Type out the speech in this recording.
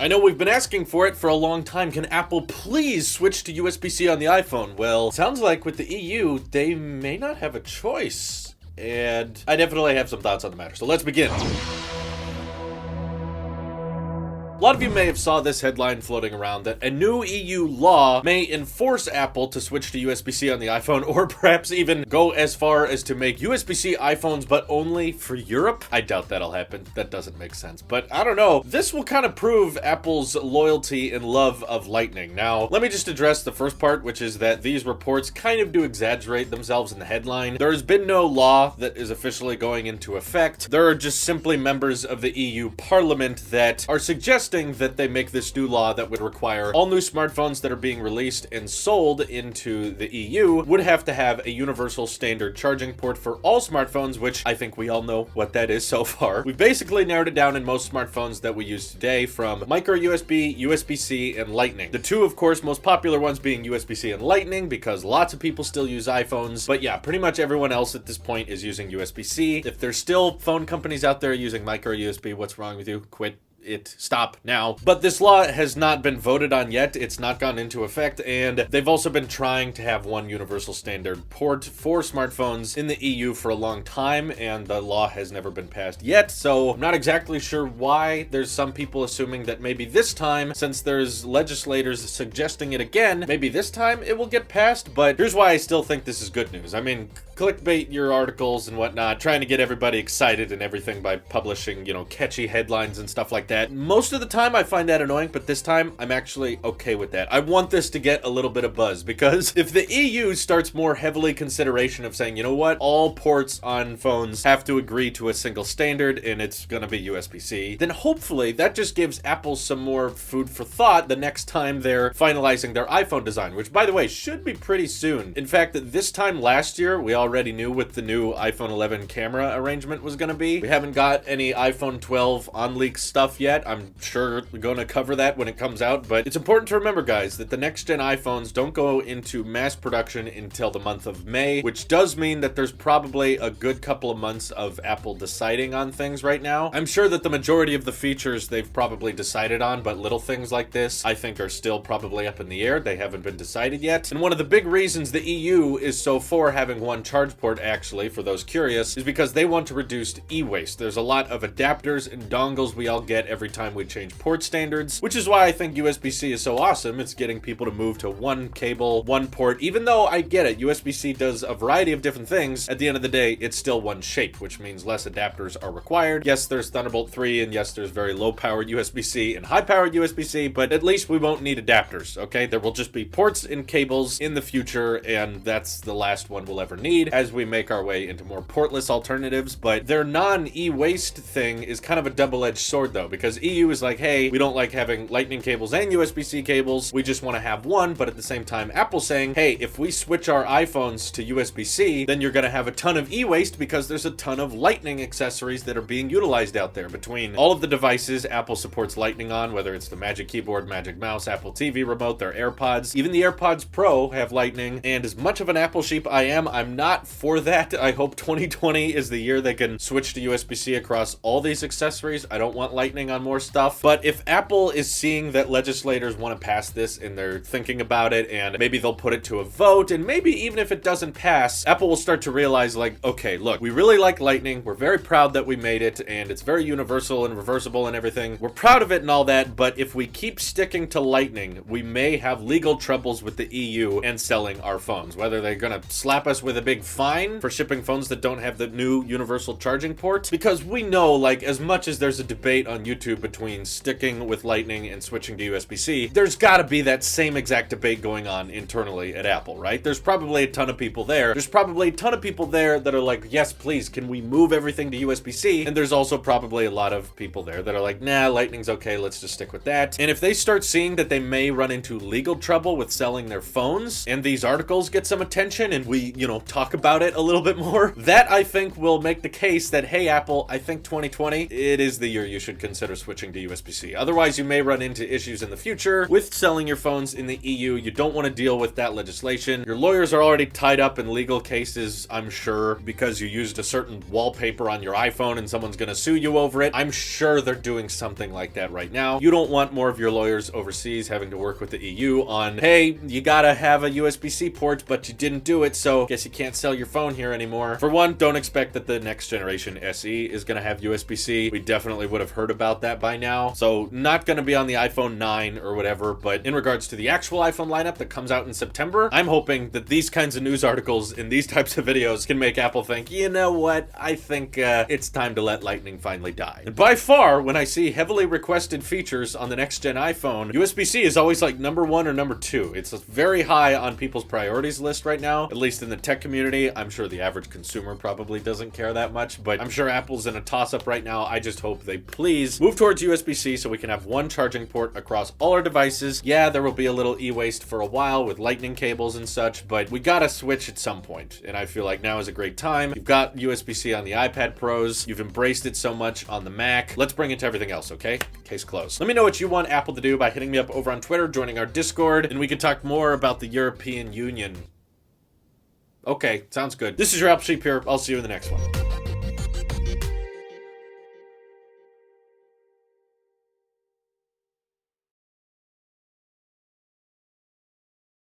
I know we've been asking for it for a long time. Can Apple please switch to USB-C on the iPhone? Well, sounds like with the EU, they may not have a choice. And I definitely have some thoughts on the matter, so let's begin. A lot of you may have saw this headline floating around that a new EU law may enforce Apple to switch to USB-C on the iPhone, or perhaps even go as far as to make USB-C iPhones but only for Europe. I doubt that'll happen. That doesn't make sense. But I don't know. This will kind of prove Apple's loyalty and love of Lightning. Now, let me just address the first part, which is that these reports kind of do exaggerate themselves in the headline. There has been no law that is officially going into effect. There are just simply members of the EU Parliament that are suggesting that they make this new law that would require all new smartphones that are being released and sold into the EU would have to have a universal standard charging port for all smartphones, which I think we all know what that is so far. We've basically narrowed it down in most smartphones that we use today from micro USB, USB-C, and Lightning. The two, of course, most popular ones being USB-C and Lightning because lots of people still use iPhones. But yeah, pretty much everyone else at this point is using USB-C. If there's still phone companies out there using micro USB, what's wrong with you? Quit it. Stop now. But this law has not been voted on yet. It's not gone into effect, and they've also been trying to have one universal standard port for smartphones in the EU for a long time, and the law has never been passed yet. So I'm not exactly sure why. There's some people assuming that maybe this time, since there's legislators suggesting it again, maybe this time it will get passed. But here's why I still think this is good news. I mean, clickbait your articles and whatnot, trying to get everybody excited and everything by publishing, catchy headlines and stuff like that. Most of the time I find that annoying, but this time I'm actually okay with that. I want this to get a little bit of buzz, because if the EU starts more heavily consideration of saying, you know what, all ports on phones have to agree to a single standard and it's gonna be USB-C, then hopefully that just gives Apple some more food for thought the next time they're finalizing their iPhone design, which, by the way, should be pretty soon. In fact, this time last year, we already knew what the new iPhone 11 camera arrangement was gonna be. We haven't got any iPhone 12 on-leak stuff yet. I'm sure we're going to cover that when it comes out, but it's important to remember, guys, that the next-gen iPhones don't go into mass production until the month of May, which does mean that there's probably a good couple of months of Apple deciding on things right now. I'm sure that the majority of the features they've probably decided on, but little things like this, I think, are still probably up in the air. They haven't been decided yet. And one of the big reasons the EU is so for having one charge port, actually, for those curious, is because they want to reduce e-waste. There's a lot of adapters and dongles we all get every time we change port standards, which is why I think USB-C is so awesome. It's getting people to move to one cable, one port. Even though I get it, USB-C does a variety of different things, at the end of the day, it's still one shape, which means less adapters are required. Yes, there's Thunderbolt 3, and yes, there's very low-powered USB-C and high-powered USB-C, but at least we won't need adapters, okay? There will just be ports and cables in the future, and that's the last one we'll ever need as we make our way into more portless alternatives. But their non-e-waste thing is kind of a double-edged sword, though, because EU is like, hey, we don't like having Lightning cables and USB-C cables. We just want to have one. But at the same time, Apple's saying, hey, if we switch our iPhones to USB-C, then you're going to have a ton of e-waste because there's a ton of Lightning accessories that are being utilized out there. Between all of the devices Apple supports Lightning on, whether it's the Magic Keyboard, Magic Mouse, Apple TV remote, their AirPods, even the AirPods Pro have Lightning. And as much of an Apple sheep I am, I'm not for that. I hope 2020 is the year they can switch to USB-C across all these accessories. I don't want Lightning on more stuff. But if Apple is seeing that legislators want to pass this and they're thinking about it, and maybe they'll put it to a vote, and maybe even if it doesn't pass, Apple will start to realize, like, okay, look, we really like Lightning. We're very proud that we made it, and it's very universal and reversible and everything. We're proud of it and all that, but if we keep sticking to Lightning, we may have legal troubles with the EU and selling our phones. Whether they're gonna slap us with a big fine for shipping phones that don't have the new universal charging port, because we know, like, as much as there's a debate on YouTube between sticking with Lightning and switching to USB-C, there's gotta be that same exact debate going on internally at Apple, right? There's probably a ton of people there. There's probably a ton of people there that are like, yes, please, can we move everything to USB-C? And there's also probably a lot of people there that are like, nah, Lightning's okay, let's just stick with that. And if they start seeing that they may run into legal trouble with selling their phones, and these articles get some attention, and we, talk about it a little bit more, that I think will make the case that, hey, Apple, I think 2020, it is the year you should consider consider switching to USB-C. Otherwise, you may run into issues in the future with selling your phones in the EU. You don't want to deal with that legislation. Your lawyers are already tied up in legal cases, I'm sure, because you used a certain wallpaper on your iPhone and someone's going to sue you over it. I'm sure they're doing something like that right now. You don't want more of your lawyers overseas having to work with the EU on, hey, you gotta have a USB-C port, but you didn't do it, so guess you can't sell your phone here anymore. For one, don't expect that the next generation SE is gonna have USB-C. We definitely would have heard about that by now. So not gonna be on the iPhone 9 or whatever, but in regards to the actual iPhone lineup that comes out in September, I'm hoping that these kinds of news articles and these types of videos can make Apple think, you know what, I think it's time to let Lightning finally die. And by far, when I see heavily requested features on the next gen iPhone, USB-C is always like number 1 or number 2. It's very high on people's priorities list right now, at least in the tech community. I'm sure the average consumer probably doesn't care that much, but I'm sure Apple's in a toss-up right now. I just hope they please move towards USB-C so we can have one charging port across all our devices. Yeah, there will be a little e-waste for a while with lightning cables and such, but we gotta switch at some point, and I feel like now is a great time. You've got USB-C on the iPad Pros. You've embraced it so much on the Mac. Let's bring it to everything else, okay? Case closed. Let me know what you want Apple to do by hitting me up over on Twitter, joining our Discord, and we can talk more about the European Union. Okay, sounds good. This is your Apple Sheep here. I'll see you in the next one.